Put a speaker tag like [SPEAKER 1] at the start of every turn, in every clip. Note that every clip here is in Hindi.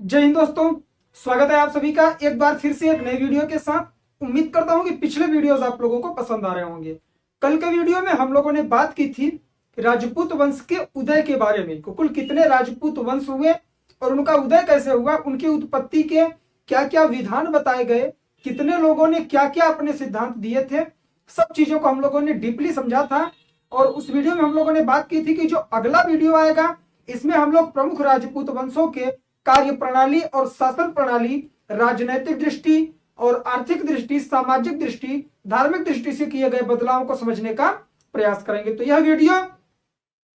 [SPEAKER 1] जय हिंद दोस्तों, स्वागत है आप सभी का एक बार फिर से एक नए वीडियो के साथ। उम्मीद करता हूं कि पिछले वीडियोस आप लोगों को पसंद आ रहे होंगे। कल के वीडियो में हम लोगों ने बात की थी राजपूत वंश के उदय के बारे में। कुल कितने राजपूत वंश हुए और उनका उदय कैसे हुआ, उनकी उत्पत्ति के क्या क्या विधान बताए गए, कितने लोगों ने क्या क्या अपने सिद्धांत दिए थे, सब चीजों को हम लोगों ने डीपली समझा था। और उस वीडियो में हम लोगों ने बात की थी कि जो अगला वीडियो आएगा इसमें हम लोग प्रमुख राजपूत वंशों के कार्य प्रणाली और शासन प्रणाली, राजनैतिक दृष्टि और आर्थिक दृष्टि, सामाजिक दृष्टि, धार्मिक दृष्टि से किए गए बदलावों को समझने का प्रयास करेंगे। तो यह वीडियो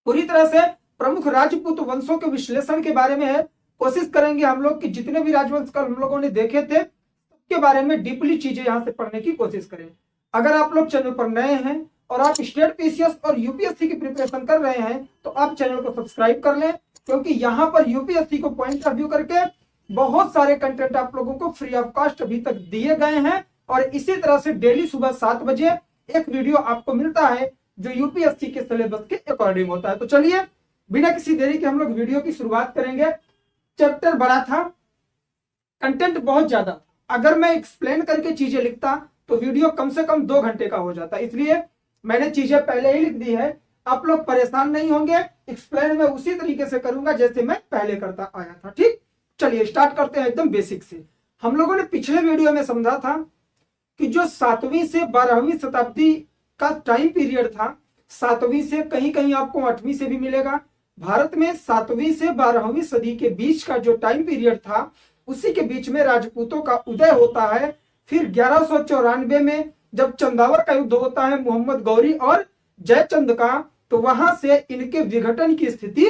[SPEAKER 1] पूरी तरह से प्रमुख राजपूत वंशों के विश्लेषण के बारे में है। कोशिश करेंगे हम लोग कि जितने भी राजवंश कल हम लोगों ने देखे थे उसके बारे में डीपली चीजें यहां से पढ़ने की कोशिश करें। अगर आप लोग चैनल पर नए हैं और आप स्टेट पीसीएस और यूपीएससी की प्रिपरेशन कर रहे हैं तो आप चैनल को सब्सक्राइब कर लें, क्योंकि यहाँ पर यूपीएससी को पॉइंट ऑफ व्यू करके बहुत सारे कंटेंट आप लोगों को फ्री ऑफ कॉस्ट अभी तक दिए गए हैं। और इसी तरह से डेली सुबह 7 बजे एक वीडियो आपको मिलता है जो यूपीएससी के सिलेबस के अकॉर्डिंग होता है। तो चलिए बिना किसी देरी के हम लोग वीडियो की शुरुआत करेंगे। चैप्टर बड़ा था, कंटेंट बहुत ज्यादा था। अगर मैं एक्सप्लेन करके चीजें लिखता तो वीडियो कम से कम 2 घंटे का हो जाता, इसलिए मैंने चीजें पहले ही लिख दी है। आप लोग परेशान नहीं होंगे, एक्सप्लेन मैं उसी तरीके से करूंगा जैसे मैं पहले करता आया था। ठीक, चलिए स्टार्ट करते हैं एकदम बेसिक से। हम लोगों ने पिछले वीडियो में समझा था कि जो 7वीं से 12वीं शताब्दी का टाइम पीरियड था, 7वीं से कहीं कहीं आपको 8वीं से भी मिलेगा, भारत में 7वीं से 12वीं सदी के बीच का जो टाइम पीरियड था उसी के बीच में राजपूतों का उदय होता है। फिर 1194 में जब चंदावर का युद्ध होता है मोहम्मद गौरी और जयचंद का, तो वहां से इनके विघटन की स्थिति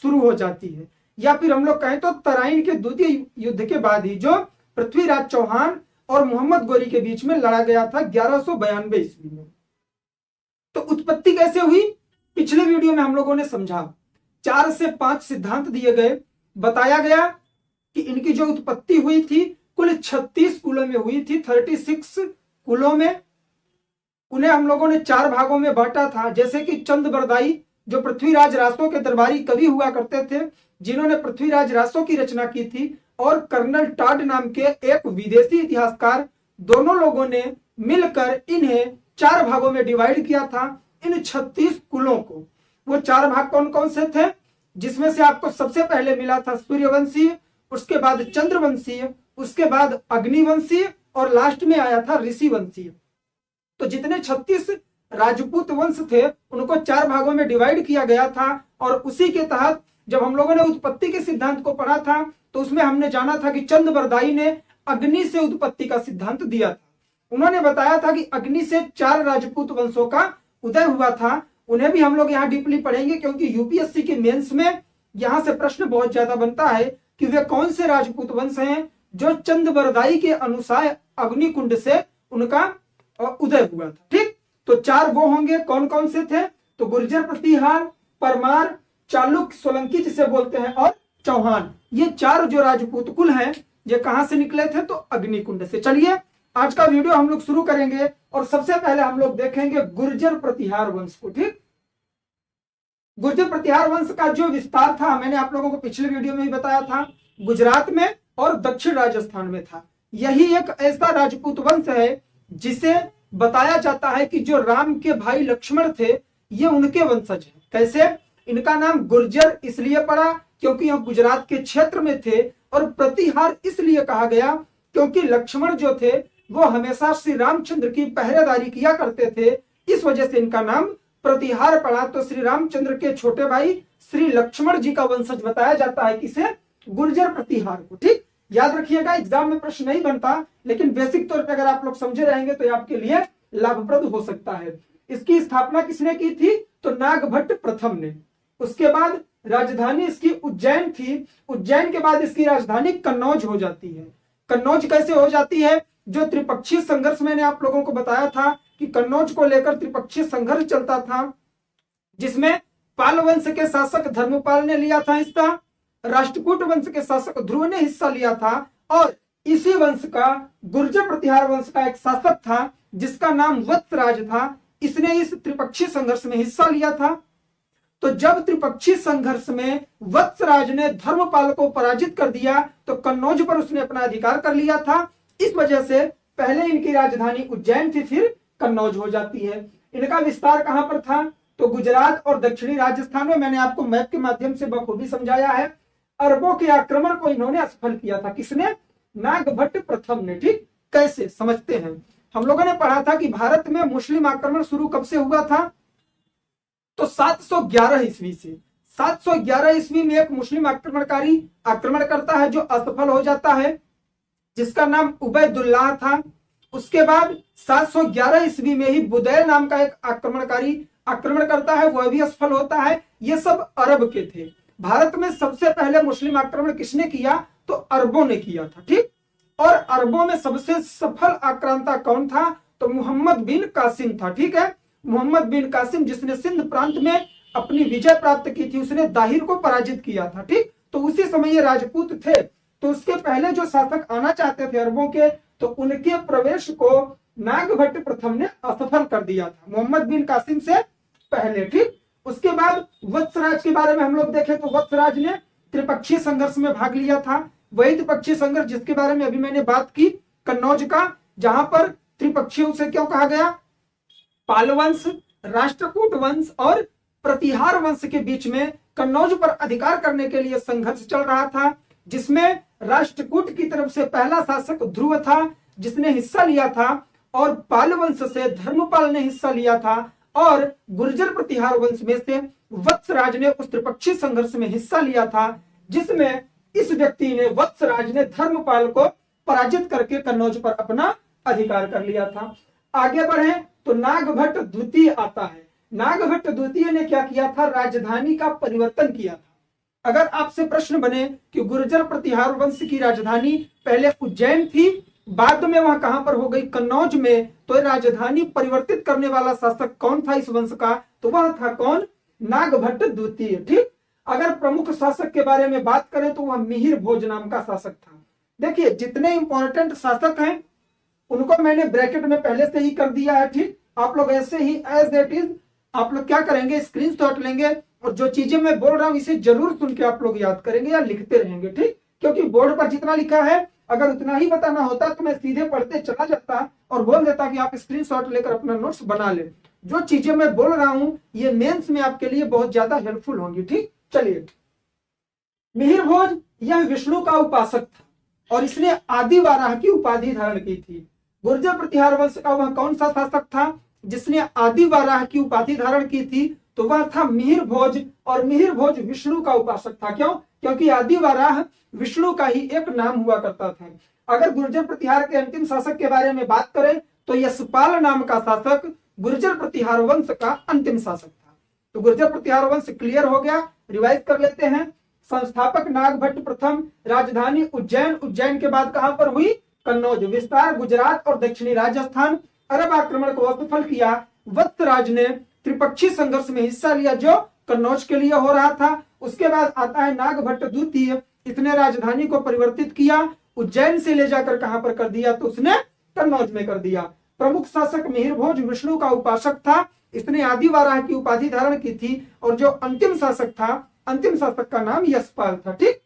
[SPEAKER 1] शुरू हो जाती है। या फिर हम लोग कहें तो तराइन के द्वितीय युद्ध के बाद ही जो पृथ्वीराज चौहान और मोहम्मद गौरी के बीच में लड़ा गया था 1192 ईस्वी में। तो उत्पत्ति कैसे हुई पिछले वीडियो में हम लोगों ने समझा। 4 से 5 सिद्धांत दिए गए, बताया गया कि इनकी जो उत्पत्ति हुई थी कुल 36 कुलों में हुई थी। 36 कुलों में उन्हें हम लोगों ने 4 भागों में बांटा था। जैसे कि चंद बरदाई जो पृथ्वीराज रासो के दरबारी कवि हुआ करते थे, जिन्होंने पृथ्वीराज रासो की रचना की थी, और कर्नल टाड नाम के एक विदेशी इतिहासकार, दोनों लोगों ने मिलकर इन्हें 4 भागों में डिवाइड किया था। इन 36 कुलों को, वो 4 भाग कौन कौन से थे, जिसमें से आपको सबसे पहले मिला था सूर्यवंशीय, उसके बाद चंद्रवंशीय, उसके बाद अग्निवंशीय और लास्ट में आया था ऋषिवंशीय। तो जितने 36 राजपूत वंश थे उनको 4 भागों में डिवाइड किया गया था। और उसी के तहत जब हम लोगों ने उत्पत्ति के सिद्धांत को पढ़ा था तो उसमें हमने जाना था कि चंद बरदाई ने अग्नि से उत्पत्ति का सिद्धांत दिया था। उन्होंने बताया था कि अग्नि से 4 राजपूत वंशों का उदय हुआ था। उन्हें भी हम लोग यहाँ डीपली पढ़ेंगे, क्योंकि यूपीएससी के मेंस में यहाँ से प्रश्न बहुत ज्यादा बनता है कि वे कौन से राजपूत वंश हैं जो चंद बरदाई के अनुसार अग्निकुंड से उनका उदय हुआ था। ठीक, तो 4 वो होंगे। कौन कौन से थे, तो गुर्जर, प्रतिहार, परमार, चालुक्य, सोलंकी जिसे बोलते हैं, और चौहान। ये 4 जो राजपूत कुल हैं ये कहां से निकले थे, तो अग्निकुंड से। चलिए आज का वीडियो हम लोग शुरू करेंगे और सबसे पहले हम लोग देखेंगे गुर्जर प्रतिहार वंश को। ठीक, गुर्जर प्रतिहार वंश का जो विस्तार था मैंने आप लोगों को पिछले वीडियो में ही बताया था, गुजरात में और दक्षिण राजस्थान में था। यही एक ऐसा राजपूत वंश है जिसे बताया जाता है कि जो राम के भाई लक्ष्मण थे ये उनके वंशज हैं। कैसे, इनका नाम गुर्जर इसलिए पड़ा क्योंकि यह गुजरात के क्षेत्र में थे, और प्रतिहार इसलिए कहा गया क्योंकि लक्ष्मण जो थे वो हमेशा श्री रामचंद्र की पहरेदारी किया करते थे, इस वजह से इनका नाम प्रतिहार पड़ा। तो श्री रामचंद्र के छोटे भाई श्री लक्ष्मण जी का वंशज बताया जाता है किसे, गुर्जर प्रतिहार को। ठीक, याद रखिएगा, एग्जाम में प्रश्न नहीं बनता, लेकिन बेसिक तौर पर अगर आप लोग समझे रहेंगे तो आपके लिए लाभप्रद हो सकता है। इसकी स्थापना किसने की थी, तो नागभट्ट प्रथम ने। उसके बाद राजधानी इसकी उज्जैन थी। उज्जैन के बाद इसकी राजधानी कन्नौज हो जाती है। कन्नौज कैसे हो जाती है, जो त्रिपक्षीय संघर्ष मैंने आप लोगों को बताया था कि कन्नौज को लेकर त्रिपक्षीय संघर्ष चलता था, जिसमें पाल वंश के शासक धर्मपाल ने लिया था हिस्सा, राष्ट्रकूट वंश के शासक ध्रुव ने हिस्सा लिया था, और इसी वंश का गुर्जर प्रतिहार वंश का एक शासक था जिसका नाम वत्सराज था, इसने इस त्रिपक्षीय संघर्ष में हिस्सा लिया था। तो जब त्रिपक्षीय संघर्ष में वत्सराज ने धर्मपाल को पराजित कर दिया तो कन्नौज पर उसने अपना अधिकार कर लिया था। इस वजह से पहले इनकी राजधानी उज्जैन थी, फिर कन्नौज हो जाती है। इनका विस्तार कहां पर था? तो गुजरात और दक्षिणी राजस्थान में। मैंने आपको मैप के माध्यम से बखूबी समझाया है। अरबों के आक्रमण को इन्होंने असफल किया था। किसने? नागभट्ट प्रथम ने। ठीक, कैसे समझते हैं। हम लोगों ने पढ़ा था कि भारत में मुस्लिम आक्रमण शुरू कब से हुआ था? तो 711 ईस्वी से। 711 ईस्वी में एक मुस्लिम आक्रमणकारी आक्रमण करता है जो असफल हो जाता है, जिसका नाम उबैदुल्लाह था। उसके बाद 711 ईस्वी में ही बुदैल नाम का एक आक्रमणकारी आक्रमण करता है, वह भी असफल होता है। ये सब अरब के थे। भारत में सबसे पहले मुस्लिम आक्रमण किसने किया? तो अरबों ने किया था। ठीक, और अरबों में सबसे सफल आक्रांता कौन था? तो मोहम्मद बिन कासिम था। ठीक है, मोहम्मद बिन कासिम, जिसने सिंध प्रांत में अपनी विजय प्राप्त की थी, उसने दाहिर को पराजित किया था। ठीक, तो उसी समय ये राजपूत थे। तो उसके पहले जो शासक आना चाहते थे अरबों के, तो उनके प्रवेश को नागभट्ट प्रथम ने असफल कर दिया था, मोहम्मद बिन कासिम से पहले। ठीक, उसके बाद वत्सराज के बारे में हम लोग देखें तो वत्सराज ने त्रिपक्षीय संघर्ष में भाग लिया था। वही त्रिपक्षीय संघर्ष जिसके बारे में अभी मैंने बात की, कन्नौज का, जहां पर त्रिपक्षीय उसे क्यों कहा गया? पाल वंश, राष्ट्रकूट वंश और प्रतिहार वंश के बीच में कन्नौज पर अधिकार करने के लिए संघर्ष चल रहा था, जिसमें राष्ट्रकूट की तरफ से पहला शासक ध्रुव था जिसने हिस्सा लिया था, और पाल वंश से धर्मपाल ने हिस्सा लिया था, और गुर्जर प्रतिहार वंश में से वत्सराज ने उस त्रिपक्षीय संघर्ष में हिस्सा लिया था, जिसमें इस व्यक्ति ने, वत्सराज ने, धर्मपाल को पराजित करके कन्नौज पर अपना अधिकार कर लिया था। आगे बढ़े तो नागभट्ट द्वितीय आता है। नागभट्ट द्वितीय ने क्या किया था? राजधानी का परिवर्तन किया था। अगर आपसे प्रश्न बने कि गुर्जर प्रतिहार वंश की राजधानी पहले उज्जैन थी, बाद में वह कहां पर हो गई? कन्नौज में, तो राजधानी परिवर्तित करने वाला शासक कौन था इस वंश का? तो वह था कौन? नागभट्ट द्वितीय। ठीक, अगर प्रमुख शासक के बारे में बात करें तो वह मिहिर भोज नाम का शासक था। देखिए, जितने इंपॉर्टेंट शासक हैं उनको मैंने ब्रैकेट में पहले से ही कर दिया है। ठीक, आप लोग ऐसे ही एज इट इज आप लोग क्या करेंगे? स्क्रीनशॉट लेंगे और जो चीजें मैं बोल रहा हूं इसे जरूर सुन के आप लोग याद करेंगे या लिखते रहेंगे। ठीक, क्योंकि बोर्ड पर जितना लिखा है अगर उतना ही बताना होता तो मैं सीधे पढ़ते चला जाता और बोल देता कि आप स्क्रीनशॉट लेकर अपना नोट्स बना ले। जो चीजें मैं बोल रहा हूं ये मेंस में आपके लिए बहुत ज्यादा हेल्पफुल होंगी। ठीक, चलिए। मिहिर भोज यह विष्णु का उपासक था और इसने आदि वाराह की उपाधि धारण की थी। गुर्जर प्रतिहार वंश का वह कौन सा शासक था जिसने आदि वाराह की उपाधि धारण की थी? तो वह था मिहिर भोज, और मिहिर भोज विष्णु का उपासक था। क्यों? क्योंकि आदि वाराह विष्णु का ही एक नाम हुआ करता था। अगर गुर्जर प्रतिहार के अंतिम शासक के बारे में बात करें तो यशपाल नाम का शासक गुर्जर प्रतिहार वंश का अंतिम शासक था। तो गुर्जर प्रतिहार वंश क्लियर हो गया, रिवाइज कर लेते हैं। संस्थापक नागभट्ट प्रथम, राजधानी उज्जैन, उज्जैन के बाद कहां पर हुई? कन्नौज। विस्तार गुजरात और दक्षिणी राजस्थान। अरब आक्रमण को असफल किया। वत्सराज ने त्रिपक्षीय संघर्ष में हिस्सा लिया जो कन्नौज के लिए हो रहा था। उसके बाद आता है नागभट्ट द्वितीय, इसने राजधानी को परिवर्तित किया, उज्जैन से ले जाकर कहां पर कर दिया? तो उसने कन्नौज में कर दिया। प्रमुख शासक मिहिर भोज विष्णु का उपासक था, इसने आदि वाराह की उपाधि धारण की थी, और जो अंतिम शासक था, अंतिम शासक का नाम यशपाल था। ठीक,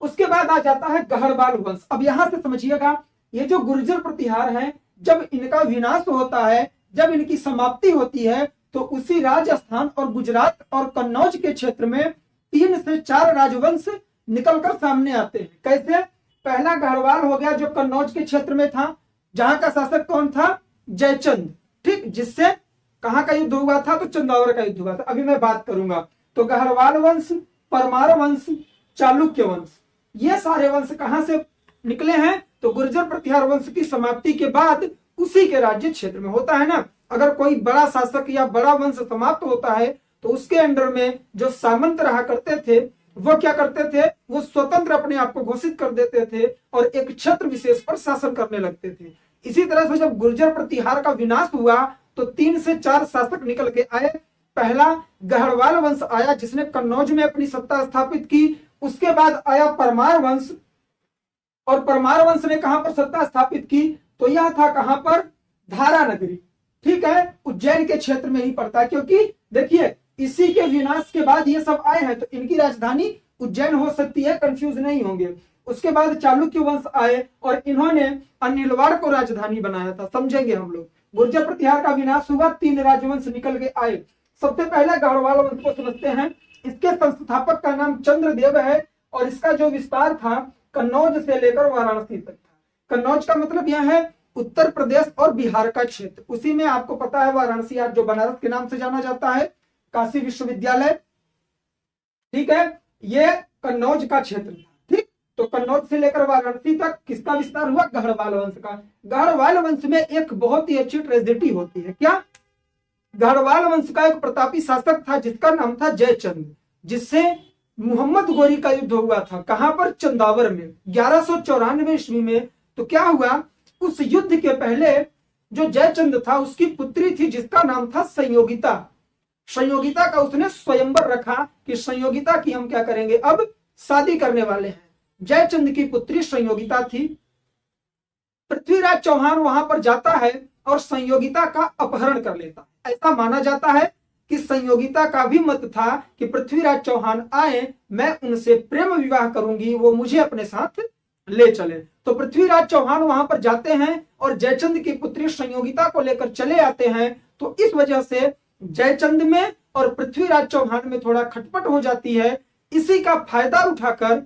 [SPEAKER 1] उसके बाद आ जाता है गहरवाल वंश। अब यहां से समझिएगा, ये जो गुर्जर प्रतिहार है, जब इनका विनाश होता है, जब इनकी समाप्ति होती है, तो उसी राजस्थान और गुजरात और कन्नौज के क्षेत्र में 3 से 4 राजवंश निकलकर सामने आते हैं। कैसे? पहला गहरवाल हो गया जो कन्नौज के क्षेत्र में था, जहां का शासक कौन था? जयचंद। ठीक, जिससे कहां का युद्ध हुआ था? तो चंदावर का युद्ध हुआ था। अभी मैं बात करूंगा। तो गहरवाल वंश, परमार वंश, चालुक्य वंश, ये सारे वंश कहां से निकले हैं? तो गुर्जर प्रतिहार वंश की समाप्ति के बाद उसी के राज्य क्षेत्र में होता है ना। अगर कोई बड़ा शासक या बड़ा वंश समाप्त होता है तो उसके अंडर में जो सामंत रहा करते थे वो क्या करते थे? वो स्वतंत्र अपने आप को घोषित कर देते थे और एक क्षेत्र विशेष पर शासन करने लगते थे। इसी तरह से जब गुर्जर प्रतिहार का विनाश हुआ तो 3 से 4 शासक निकल के आए। पहला गहरवाल वंश आया जिसने कन्नौज में अपनी सत्ता स्थापित की। उसके बाद आया परमार वंश, और परमार वंश ने कहां पर सत्ता स्थापित की? तो यह था कहां पर? धारा नगरी। ठीक है, उज्जैन के क्षेत्र में ही पड़ता है। क्योंकि देखिए इसी के विनाश के बाद ये सब आए हैं, तो इनकी राजधानी उज्जैन हो सकती है, कंफ्यूज नहीं होंगे। उसके बाद चालुक्य वंश आए और इन्होंने अनिलवाड़ को राजधानी बनाया था, समझेंगे हम लोग। गुर्जर प्रतिहार का विनाश हुआ, 3 राजवंश निकल के आए। सबसे पहले गढ़वाल वंश को समझते हैं। इसके संस्थापक का नाम चंद्रदेव है और इसका जो विस्तार था कन्नौज से लेकर वाराणसी तक था। कन्नौज का मतलब यह है उत्तर प्रदेश और बिहार का क्षेत्र। उसी में आपको पता है वाराणसी आज जो बनारस के नाम से जाना जाता है, काशी विश्वविद्यालय, ठीक है, ये कन्नौज का क्षेत्र था। ठीक, तो कन्नौज से लेकर वाराणसी तक किसका विस्तार हुआ? गढ़वाल वंश का। गढ़वाल वंश में एक बहुत ही अच्छी ट्रेजेडी होती है। क्या? गढ़वाल वंश का एक प्रतापी शासक था जिसका नाम था जयचंद, जिससे मोहम्मद गोरी का युद्ध हुआ था। कहां पर? चंदावर में, 1194 ईस्वी में। तो क्या हुआ, उस युद्ध के पहले जो जयचंद था उसकी पुत्री थी जिसका नाम था संयोगिता। संयोगिता का उसने स्वयंवर रखा कि संयोगिता की हम क्या करेंगे, अब शादी करने वाले हैं। जयचंद की पुत्री संयोगिता थी। पृथ्वीराज चौहान वहां पर जाता है और संयोगिता का अपहरण कर लेता है। ऐसा माना जाता है कि संयोगिता का भी मत था कि पृथ्वीराज चौहान आए, मैं उनसे प्रेम विवाह करूंगी, वो मुझे अपने साथ ले चले। तो पृथ्वीराज चौहान वहां पर जाते हैं और जयचंद की पुत्री संयोगिता को लेकर चले आते हैं। तो इस वजह से जयचंद में और पृथ्वीराज चौहान में थोड़ा खटपट हो जाती है। इसी का फायदा उठाकर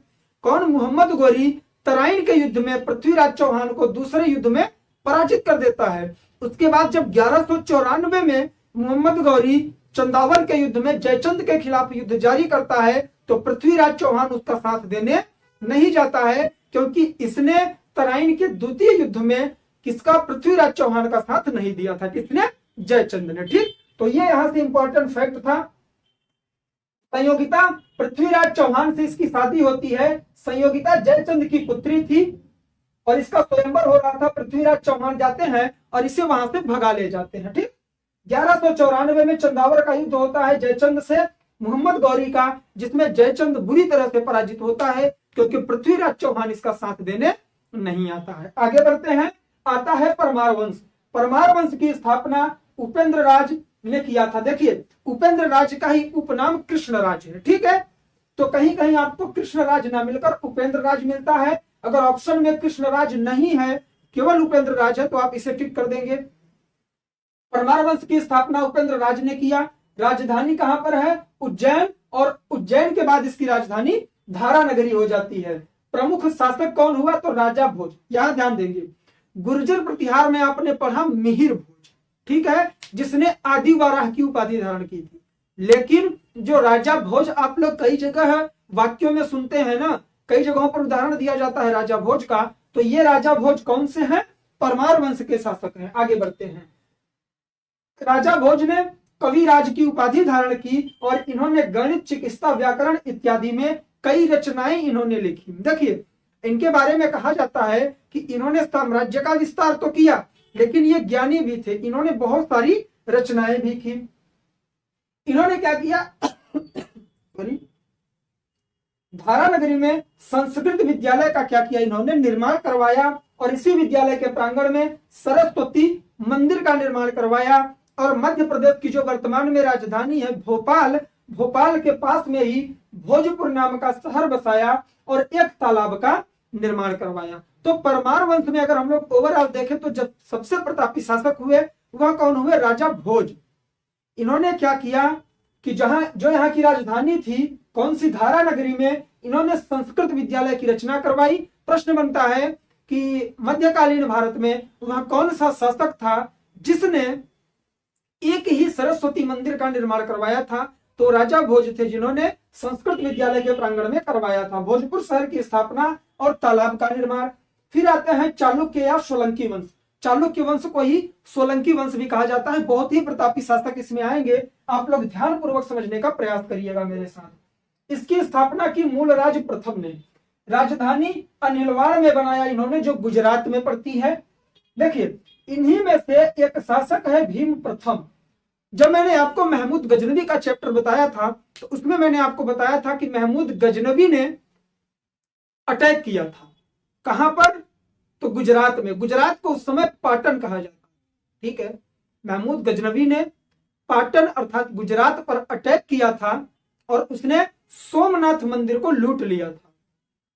[SPEAKER 1] कौन? मोहम्मद गोरी तराइन के युद्ध में पृथ्वीराज चौहान को दूसरे युद्ध में पराजित कर देता है। उसके बाद जब 1194 में मोहम्मद गौरी चंदावर के युद्ध में जयचंद के खिलाफ युद्ध जारी करता है तो पृथ्वीराज चौहान उसका साथ देने नहीं जाता है, क्योंकि इसने तराइन के द्वितीय युद्ध में किसका? पृथ्वीराज चौहान का साथ नहीं दिया था। किसने? जयचंद ने। ठीक, तो ये यहां से इंपॉर्टेंट फैक्ट था। संयोगिता पृथ्वीराज चौहान से इसकी शादी होती है। संयोगिता जयचंद की पुत्री थी और इसका स्वयंवर हो रहा था। पृथ्वीराज चौहान जाते हैं और इसे वहां से भगा ले जाते हैं। ठीक, 1194 में चंदावर का युद्ध होता है जयचंद से मोहम्मद गौरी का, जिसमें जयचंद बुरी तरह से पराजित होता है क्योंकि पृथ्वीराज चौहान इसका साथ देने नहीं आता है। आगे बढ़ते हैं। आता है परमार वंश। परमार वंश की स्थापना उपेंद्र राज ने किया था। देखिए, उपेंद्र राज का ही उपनाम कृष्ण राज है। ठीक है, तो कहीं कहीं आपको कृष्ण राज ना मिलकर उपेंद्र राज मिलता है। अगर ऑप्शन में कृष्ण राज नहीं है, केवल उपेंद्र राज है, तो आप इसे टिक कर देंगे। परमार वंश की स्थापना उपेंद्र राज ने किया। राजधानी कहां पर है? उज्जैन, और उज्जैन के बाद इसकी राजधानी धारा नगरी हो जाती है। प्रमुख शासक कौन हुआ? तो राजा भोज। यहां ध्यान देंगे, गुर्जर प्रतिहार में आपने पढ़ा मिहिर भोज, ठीक है, जिसने आदि वाराह की उपाधि धारण की थी। लेकिन जो राजा भोज आप लोग कई जगह वाक्यों में सुनते हैं ना, कई जगहों पर उदाहरण दिया जाता है राजा भोज का, तो ये राजा भोज कौन से हैं? परमार वंश के शासक हैं। आगे बढ़ते हैं। राजा भोज ने कविराज की उपाधि धारण की और इन्होंने गणित, चिकित्सा, व्याकरण इत्यादि में कई रचनाएं इन्होंने लिखी। देखिए, इनके बारे में कहा जाता है कि इन्होंने साम्राज्य का विस्तार तो किया, लेकिन ये ज्ञानी भी थे। इन्होंने बहुत सारी रचनाएं भी की। इन्होंने क्या किया? धारा नगरी में संस्कृत विद्यालय का क्या किया? इन्होंने निर्माण करवाया और इसी विद्यालय के प्रांगण में सरस्वती मंदिर का निर्माण करवाया। और मध्य प्रदेश की जो वर्तमान में राजधानी है भोपाल, भोपाल के पास में ही भोजपुर नाम का शहर बसाया और एक तालाब का निर्माण करवाया। तो परमार वंश में अगर हम लोग ओवरऑल देखें तो जब सबसे प्रतापी शासक हुए वह कौन हुए? राजा भोज। इन्होंने क्या किया कि जो यहाँ की राजधानी थी कौन सी? धारा नगरी में इन्होंने संस्कृत विद्यालय की रचना करवाई। प्रश्न बनता है कि मध्यकालीन भारत में वहां कौन सा शासक था जिसने एक ही सरस्वती मंदिर का निर्माण करवाया था? तो राजा भोज थे, जिन्होंने संस्कृत विद्यालय के प्रांगण में करवाया था, भोजपुर शहर की स्थापना और तालाब का निर्माण। फिर आते हैं चालुक्य या सोलंकी वंश। चालुक्य वंश को ही सोलंकी वंश भी कहा जाता है। बहुत ही प्रतापी शासक इसमें आएंगे, आप लोग ध्यानपूर्वक समझने का प्रयास करिएगा मेरे साथ। इसकी स्थापना की मूलराज प्रथम ने। राजधानी अनिलवाड़ में बनाया इन्होंने, जो गुजरात में पड़ती है। देखिए, इन्हीं में से एक शासक है भीम प्रथम। जब मैंने आपको महमूद गजनवी का चैप्टर बताया था तो उसमें मैंने आपको बताया था कि महमूद गजनवी ने अटैक किया था। कहां पर? तो गुजरात में। गुजरात को उस समय पाटन कहा जाता, ठीक है। महमूद गजनवी ने पाटन अर्थात गुजरात पर अटैक किया था और उसने सोमनाथ मंदिर को लूट लिया था।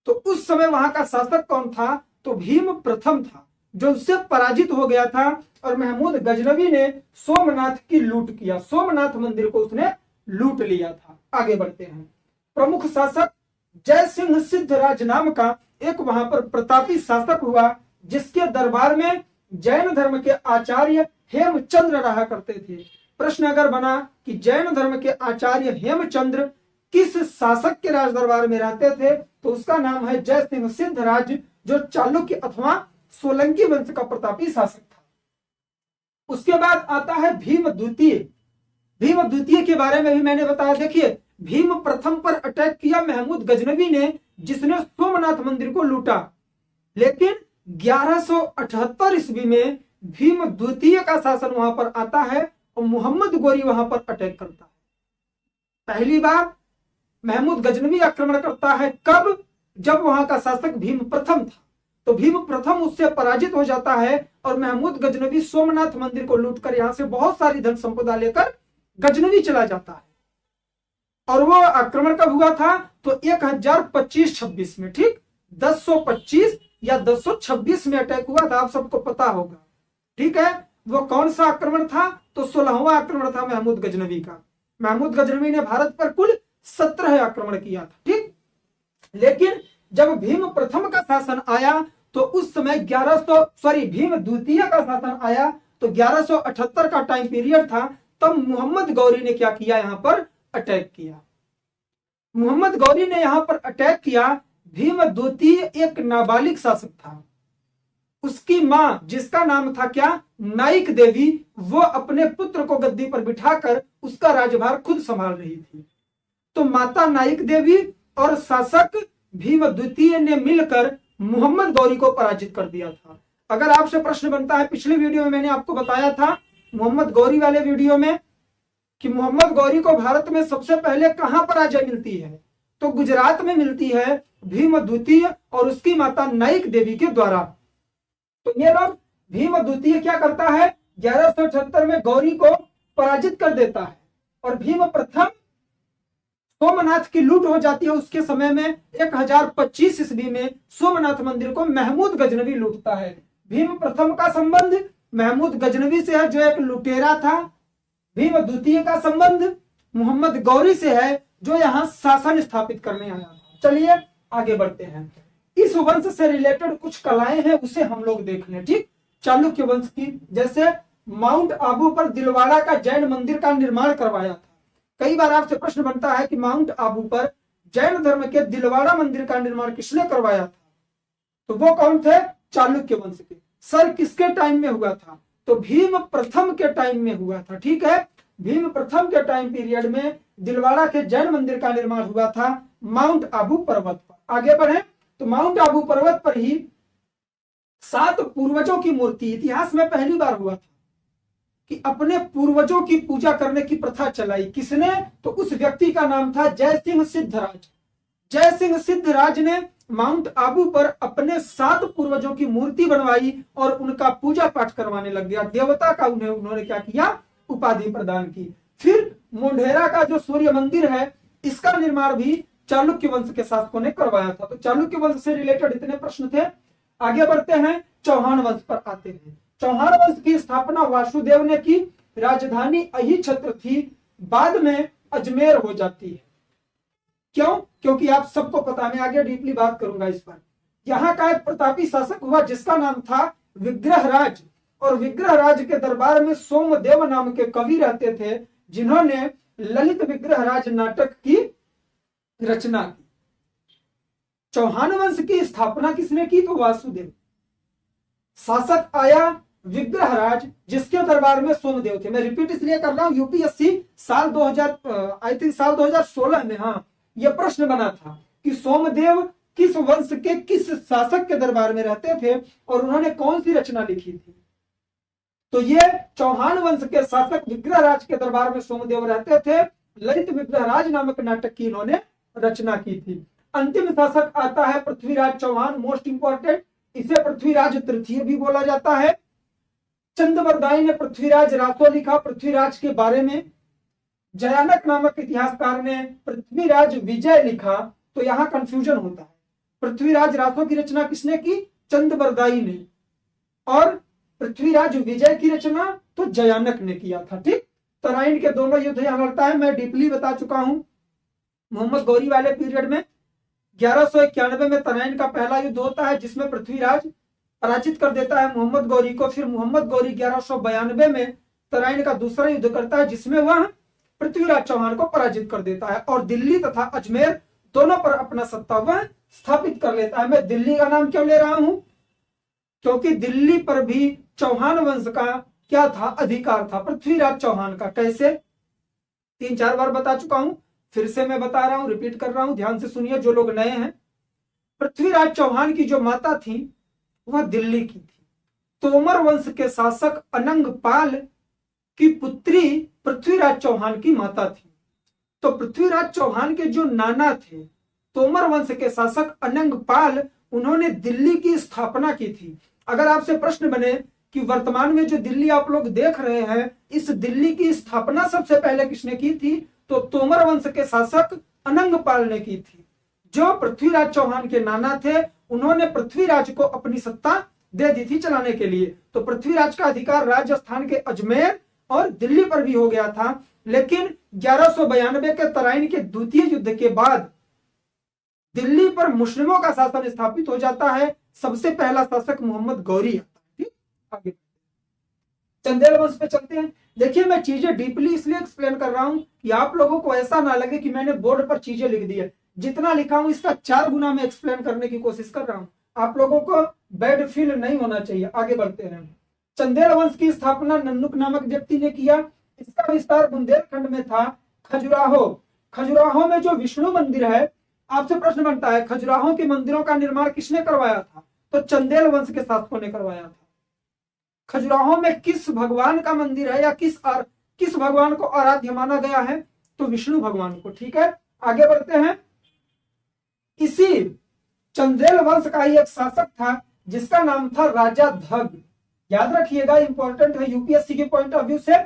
[SPEAKER 1] तो उस समय वहां का शासक कौन था? तो भीम प्रथम था, जो उससे पराजित हो गया था और महमूद गजनवी ने सोमनाथ की लूट किया, सोमनाथ मंदिर को उसने लूट लिया था। आगे बढ़ते हैं। प्रमुख शासक जय सिंह सिद्धराज नाम का एक वहां पर प्रतापी शासक हुआ, जिसके दरबार में जैन धर्म के आचार्य हेमचंद्र रहा करते थे। प्रश्न अगर बना कि जैन धर्म के आचार्य हेमचंद्र किस शासक के राज दरबार में रहते थे, तो उसका नाम है जय सिंह सिद्धराज, जो चालुक्य अथवा सोलंकी वंश का प्रतापी शासक था। उसके बाद आता है भीम द्वितीय। भीम द्वितीय के बारे में भी मैंने बताया। देखिए, भीम प्रथम पर अटैक किया महमूद गजनवी ने, जिसने सोमनाथ मंदिर को लूटा, लेकिन 1178 ईस्वी में भीम द्वितीय का शासन वहां पर आता है और मोहम्मद गोरी वहां पर अटैक करता है। पहली बार महमूद गजनवी आक्रमण करता है, कब? जब वहां का शासक भीम प्रथम था। तो भीम प्रथम उससे पराजित हो जाता है और महमूद गजनवी सोमनाथ मंदिर को लूटकर यहां से बहुत सारी धन संपदा लेकर गजनवी चला जाता है। और वो आक्रमण कब हुआ था? तो 1025-26 में, ठीक, 1025 या 1026 में अटैक हुआ था, आप सबको पता होगा, ठीक है। वो कौन सा आक्रमण था? तो 16वां आक्रमण था महमूद गजनवी का। महमूद गजनवी ने भारत पर कुल 17 आक्रमण किया था, ठीक। लेकिन जब भीम प्रथम का शासन आया तो उस समय भीम द्वितीय का शासन आया तो 1178 का टाइम पीरियड था। तब मोहम्मद गौरी ने क्या किया? यहां पर अटैक किया। मोहम्मद गौरी ने यहां पर अटैक किया। भीम द्वितीय एक नाबालिग शासक था। उसकी मां, जिसका नाम था क्या? नाइक देवी, वो अपने पुत्र को गद्दी पर बिठाकर उसका राजभार खुद संभाल रही थी। तो माता नाइक देवी और शासक भीम द्वितीय ने मिलकर मोहम्मद गौरी को पराजित कर दिया था। अगर आपसे प्रश्न बनता है, पिछले वीडियो में मैंने आपको बताया था, मोहम्मद गौरी वाले वीडियो में, कि मोहम्मद गौरी को भारत में सबसे पहले कहां पराजय मिलती है? तो गुजरात में मिलती है, भीम द्वितीय और उसकी माता नाइक देवी के द्वारा। तो ये लोग, भीम द्वितीय क्या करता है? 1178 में गौरी को पराजित कर देता है और भीम प्रथम सोमनाथ की लूट हो जाती है। उसके समय में 1025 ईस्वी में सोमनाथ मंदिर को महमूद गजनवी लूटता है। भीम प्रथम का संबंध महमूद गजनवी से है, जो एक लुटेरा था। भीम द्वितीय का संबंध मोहम्मद गौरी से है, जो यहाँ शासन स्थापित करने आया था। चलिए आगे बढ़ते हैं। इस वंश से रिलेटेड कुछ कलाएं हैं, उसे हम लोग देख लें, ठीक। चालुक्य वंश की, जैसे माउंट आबू पर दिलवाड़ा का जैन मंदिर का निर्माण करवाया था। कई बार आपसे प्रश्न बनता है कि माउंट आबू पर जैन धर्म के दिलवाड़ा मंदिर का निर्माण किसने करवाया था? तो वो कौन थे? चालुक्य वंश के। सर किसके टाइम में हुआ था? तो भीम प्रथम के टाइम में हुआ था, ठीक है। भीम प्रथम के टाइम पीरियड में दिलवाड़ा के जैन मंदिर का निर्माण हुआ था माउंट आबू पर्वत पर। आगे बढ़े तो माउंट आबू पर्वत पर ही 7 पूर्वजों की मूर्ति, इतिहास में पहली बार हुआ था कि अपने पूर्वजों की पूजा करने की प्रथा चलाई। किसने? तो उस व्यक्ति का नाम था जय सिंह सिद्धराज। जय सिंह सिद्धराज ने माउंट आबू पर अपने 7 पूर्वजों की मूर्ति बनवाई और उनका पूजा पाठ करवाने लग गया। देवता का उन्होंने क्या किया? उपाधि प्रदान की। फिर मोढेरा का जो सूर्य मंदिर है, इसका निर्माण भी चालुक्य वंश के शासकों ने करवाया था। तो चालुक्य वंश से रिलेटेड इतने प्रश्न थे। आगे बढ़ते हैं, चौहान वंश पर आते हैं। चौहान वंश की स्थापना वासुदेव ने की। राजधानी अहिछत्र थी, बाद में अजमेर हो जाती है। क्यों? क्योंकि आप सबको पता, मैं आगे डीपली बात करूंगा इस पर। यहाँ का एक प्रतापी शासक हुआ जिसका नाम था विग्रहराज, और विग्रहराज के दरबार में सोमदेव नाम के कवि रहते थे, जिन्होंने ललित विग्रहराज नाटक की रचना की। चौहान वंश की स्थापना किसने की? तो वासुदेव। शासक आया विग्रहराज, जिसके दरबार में सोमदेव थे। मैं रिपीट इसलिए कर रहा हूं, यूपीएससी साल 2016 में, हाँ, यह प्रश्न बना था कि सोमदेव किस वंश के किस शासक के दरबार में रहते थे और उन्होंने कौन सी रचना लिखी थी। तो ये चौहान वंश के शासक विग्रहराज के दरबार में सोमदेव रहते थे। ललित विग्रहराज नामक नाटक की इन्होंने रचना की थी। अंतिम शासक आता है पृथ्वीराज चौहान, मोस्ट इंपॉर्टेंट। इसे पृथ्वीराज तृतीय भी बोला जाता है। चंद्रबरदाई ने पृथ्वीराज रासो लिखा पृथ्वीराज के बारे में। जयानक नामक इतिहासकार ने पृथ्वीराज विजय लिखा तो यहाँ कंफ्यूजन होता है। पृथ्वीराज रासो की रचना किसने की? चंदबरदाई ने। और पृथ्वीराज विजय की रचना तो जयानक ने किया था। ठीक, तराइन के दोनों युद्ध यहाँ लड़ता है, मैं डीपली बता चुका हूं। मोहम्मद गौरी वाले पीरियड में 1191 में तराइन का पहला युद्ध होता है जिसमें पृथ्वीराज पराजित कर देता है मोहम्मद गौरी को। फिर मोहम्मद गौरी 1192 में तराइन का दूसरा युद्ध करता है जिसमें वह पृथ्वीराज चौहान को पराजित कर देता है और दिल्ली तथा अजमेर दोनों पर अपना सत्ता वह स्थापित कर लेता है। मैं दिल्ली का नाम क्यों ले रहा हूं? क्योंकि दिल्ली पर भी चौहान वंश का क्या था? अधिकार था, पृथ्वीराज चौहान का। कैसे? 3-4 बार बता चुका हूं, फिर से मैं बता रहा हूं, रिपीट कर रहा हूं, ध्यान से सुनिए जो लोग नए हैं। पृथ्वीराज चौहान की जो माता थी वह दिल्ली की थी। तोमर वंश के शासक अनंग पाल की पुत्री पृथ्वीराज चौहान की माता थी। तो पृथ्वीराज चौहान के जो नाना थे तोमर वंश के शासक अनंग पाल, उन्होंने दिल्ली की स्थापना की थी। अगर आपसे प्रश्न बने कि वर्तमान में जो दिल्ली आप लोग देख रहे हैं, इस दिल्ली की स्थापना सबसे पहले किसने की थी? तो तोमर वंश के शासक अनंग पाल ने की थी। जो पृथ्वीराज चौहान के नाना थे, उन्होंने पृथ्वीराज को अपनी सत्ता दे दी थी चलाने के लिए। तो पृथ्वीराज का अधिकार राजस्थान के अजमेर और दिल्ली पर भी हो गया था। लेकिन 1192 के तराइन के द्वितीय युद्ध के बाद दिल्ली पर मुस्लिमों का शासन स्थापित हो जाता है। सबसे पहला शासक मोहम्मद गौरी आता है। ठीक, आगे चंदेल वंश पे चलते हैं। देखिए, मैं चीजें डीपली इसलिए एक्सप्लेन कर रहा हूं कि आप लोगों को ऐसा ना लगे कि मैंने बोर्ड पर चीजें लिख दी है। जितना लिखा हूं इसका 4 गुना मैं एक्सप्लेन करने की कोशिश कर रहा हूं। आप लोगों को बैड फील नहीं होना चाहिए। आगे बढ़ते हैं। चंदेल वंश की स्थापना नन्नुक नामक व्यक्ति ने किया। इसका विस्तार बुंदेलखंड में था। खजुराहो में जो विष्णु मंदिर है, आपसे प्रश्न बनता है खजुराहो के मंदिरों का निर्माण किसने करवाया था? तो चंदेल वंश के शासकों ने करवाया था। खजुराहो में किस भगवान का मंदिर है या किस भगवान को आराध्य माना गया है? तो विष्णु भगवान को। ठीक है, आगे बढ़ते हैं। इसी चंदेल वंश का ही एक शासक था जिसका नाम था राजा धग। याद रखिएगा, इंपॉर्टेंट है यूपीएससी के पॉइंट ऑफ व्यू से।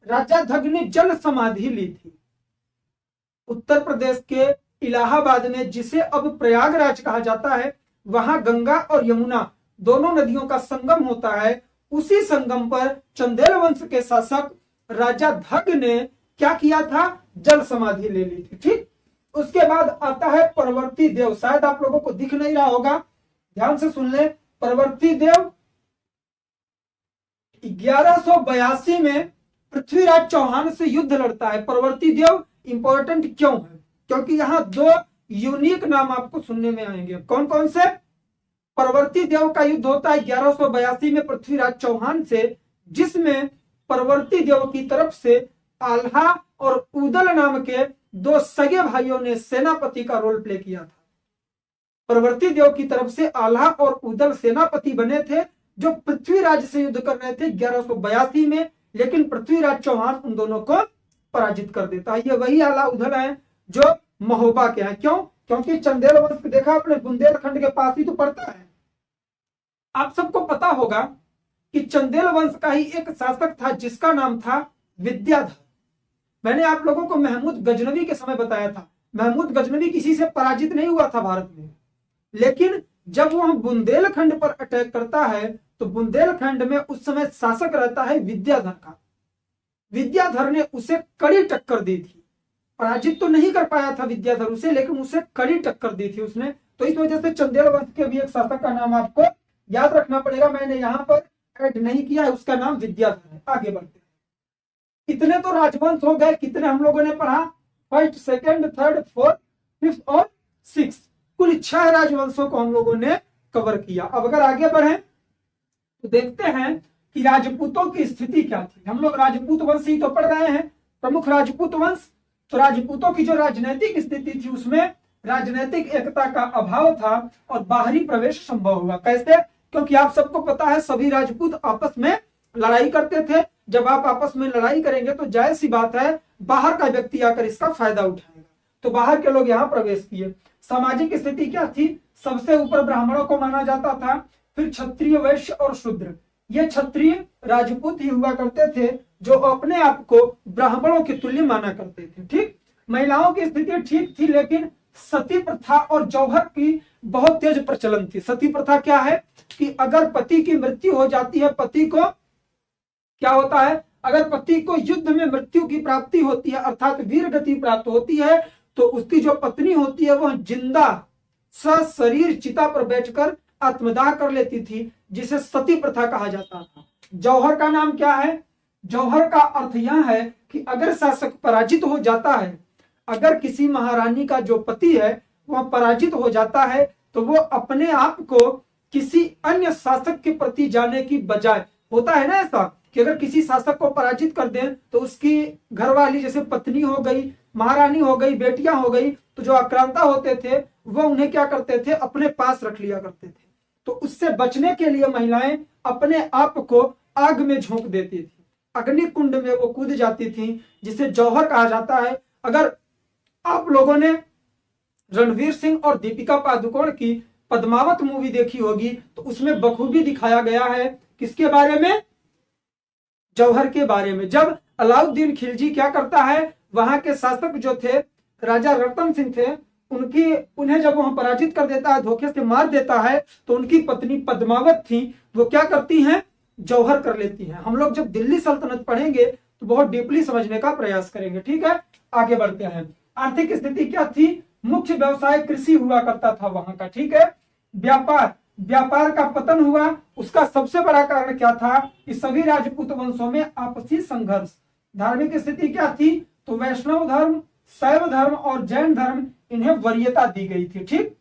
[SPEAKER 1] राजा धग ने जल समाधि ली थी उत्तर प्रदेश के इलाहाबाद में, जिसे अब प्रयागराज कहा जाता है। वहां गंगा और यमुना दोनों नदियों का संगम होता है। उसी संगम पर चंदेल वंश के शासक राजा धग ने क्या किया था? जल समाधि ले ली थी। ठीक, उसके बाद आता है परवर्ती देव। शायद आप लोगों को दिख नहीं रहा होगा, ध्यान से सुन ले। परवर्ती देव 1182 में पृथ्वीराज चौहान से युद्ध लड़ता है। परवर्ती देव इंपॉर्टेंट क्यों है? क्योंकि यहां 2 यूनिक नाम आपको सुनने में आएंगे। कौन कौन से? परवर्ती देव का युद्ध होता है 1182 में पृथ्वीराज चौहान से, जिसमें परवर्ती देव की तरफ से आल्हा और उदल नाम के 2 सगे भाइयों ने सेनापति का रोल प्ले किया था। परवर्ती देव की तरफ से आल्हा और उदल सेनापति बने थे जो पृथ्वीराज से युद्ध कर रहे थे 1182 में। लेकिन पृथ्वीराज चौहान उन दोनों को पराजित कर देता है। ये वही आल्हा उदल है जो महोबा के हैं। क्यों? क्योंकि चंदेल वंश देखा आपने, बुंदेलखंड के पास ही तो पड़ता है। आप सबको पता होगा कि चंदेल वंश का ही एक शासक था जिसका नाम था विद्याधर। मैंने आप लोगों को महमूद गजनवी के समय बताया था। महमूद गजनवी किसी से पराजित नहीं हुआ था भारत में, लेकिन जब वह बुंदेलखंड पर अटैक करता है तो बुंदेलखंड में उस समय शासक रहता है विद्याधर का। विद्याधर ने उसे कड़ी टक्कर दी थी। पराजित तो नहीं कर पाया था विद्याधर उसे, लेकिन उसे कड़ी टक्कर दी थी उसने। तो इस वजह से चंदेल वंश के भी एक शासक का नाम आपको याद रखना पड़ेगा। मैंने यहां पर ऐड नहीं किया है, उसका नाम विद्याधर है। आगे बढ़ते हैं। इतने तो राजवंश हो गए। कितने हम लोगों ने पढ़ा? 1st, 2nd, 3rd, 4th, 5th और 6th। कुल 6 राजवंशों को हम लोगों ने कवर किया। अब अगर आगे बढ़े तो देखते हैं कि राजपूतों की स्थिति क्या थी। हम लोग राजपूत वंश ही तो पढ़ रहे हैं, प्रमुख राजपूत वंश। तो राजपूतों की जो राजनीतिक स्थिति थी उसमें राजनीतिक एकता का अभाव था और बाहरी प्रवेश संभव हुआ। कैसे? क्योंकि आप सबको पता है सभी राजपूत आपस में लड़ाई करते थे। जब आप आपस में लड़ाई करेंगे तो जायज सी बात है बाहर का व्यक्ति आकर इसका फायदा उठाएगा। तो बाहर के लोग यहाँ प्रवेश किए। सामाजिक स्थिति क्या थी? सबसे ऊपर ब्राह्मणों को माना जाता था, फिर क्षत्रिय, वैश्य और शूद्र। ये क्षत्रिय राजपूत ही हुआ करते थे जो अपने आप को ब्राह्मणों के तुल्य माना करते थे। ठीक, महिलाओं की स्थिति ठीक थी, लेकिन सती प्रथा और जौहर की बहुत तेज प्रचलन थी। सती प्रथा क्या है कि अगर पति की मृत्यु हो जाती है, पति को क्या होता है, अगर पति को युद्ध में मृत्यु की प्राप्ति होती है अर्थात वीर गति प्राप्त होती है, तो उसकी जो पत्नी होती है वह जिंदा सशरीर चिता पर बैठकर आत्मदाह कर लेती थी, जिसे सती प्रथा कहा जाता था। जौहर का नाम क्या है? जौहर का अर्थ यह है कि अगर शासक पराजित हो जाता है, अगर किसी महारानी का जो पति है वह पराजित हो जाता है, तो वो अपने आप को किसी अन्य शासक के प्रति जाने की बजाय, होता है ना ऐसा कि अगर किसी शासक को पराजित कर दें तो उसकी घरवाली, जैसे पत्नी हो गई, महारानी हो गई, बेटियां हो गई, तो जो आक्रांता होते थे वो उन्हें क्या करते थे, अपने पास रख लिया करते थे। तो उससे बचने के लिए महिलाएं अपने आप को आग में झोंक देती थी, अग्नि कुंड में वो कूद जाती थी, जिसे जौहर कहा जाता है। अगर आप लोगों ने रणवीर सिंह और दीपिका पादुकोण की पद्मावत मूवी देखी होगी तो उसमें बखूबी दिखाया गया है किसके बारे में, जौहर के बारे में। जब अलाउद्दीन खिलजी क्या करता है, वहां के शासक जो थे राजा रतन सिंह थे, उन्हें जब वहां पराजित कर देता है, धोखे से मार देता है, तो उनकी पत्नी पद्मावत थी, वो क्या करती हैं, जौहर कर लेती हैं। हम लोग जब दिल्ली सल्तनत पढ़ेंगे तो बहुत डीपली समझने का प्रयास करेंगे। ठीक है, आगे बढ़ते हैं। आर्थिक स्थिति क्या थी? मुख्य व्यवसाय कृषि हुआ करता था वहां का। ठीक है, व्यापार का पतन हुआ। उसका सबसे बड़ा कारण क्या था कि सभी राजपूत वंशों में आपसी संघर्ष। धार्मिक स्थिति क्या थी? तो वैष्णव धर्म, शैव धर्म और जैन धर्म, इन्हें वरीयता दी गई थी। ठीक,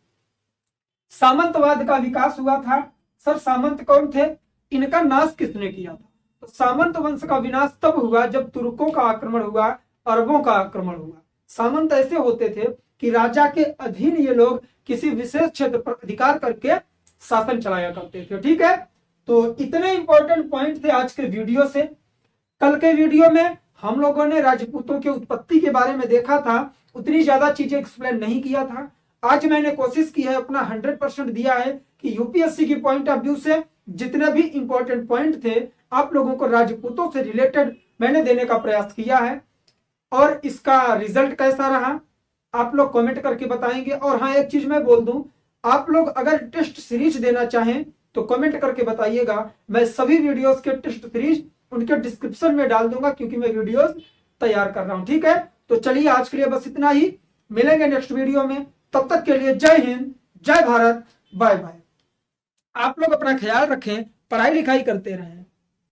[SPEAKER 1] सामंतवाद का विकास हुआ था। सर, सामंत कौन थे? इनका नाश किसने किया था? तो सामंत वंश का विनाश तब हुआ जब तुर्कों का आक्रमण हुआ, अरबों का आक्रमण हुआ। सामंत ऐसे होते थे कि राजा के अधीन ये लोग किसी विशेष क्षेत्र पर अधिकार करके शासन चलाया करते थे। ठीक है, तो इतने इंपॉर्टेंट पॉइंट थे आज के वीडियो से। कल के वीडियो में हम लोगों ने राजपूतों की उत्पत्ति के बारे में देखा था, उतनी ज्यादा चीजें एक्सप्लेन नहीं किया था। आज मैंने कोशिश की है, अपना 100% दिया है कि यूपीएससी की पॉइंट ऑफ व्यू से जितने भी इंपॉर्टेंट पॉइंट थे आप लोगों को राजपूतों से रिलेटेड मैंने देने का प्रयास किया है। और इसका रिजल्ट कैसा रहा आप लोग कमेंट करके बताएंगे। और हाँ, एक चीज मैं बोल दूं, आप लोग अगर टेस्ट सीरीज देना चाहें तो कमेंट करके बताइएगा। मैं सभी वीडियोस के टेस्ट सीरीज उनके डिस्क्रिप्शन में डाल दूंगा, क्योंकि मैं वीडियोस तैयार कर रहा हूं। ठीक है, तो चलिए आज के लिए बस इतना ही, मिलेंगे नेक्स्ट वीडियो में। तब तक के लिए जय हिंद, जय भारत, बाय बाय। आप लोग अपना ख्याल रखें, पढ़ाई लिखाई करते रहें।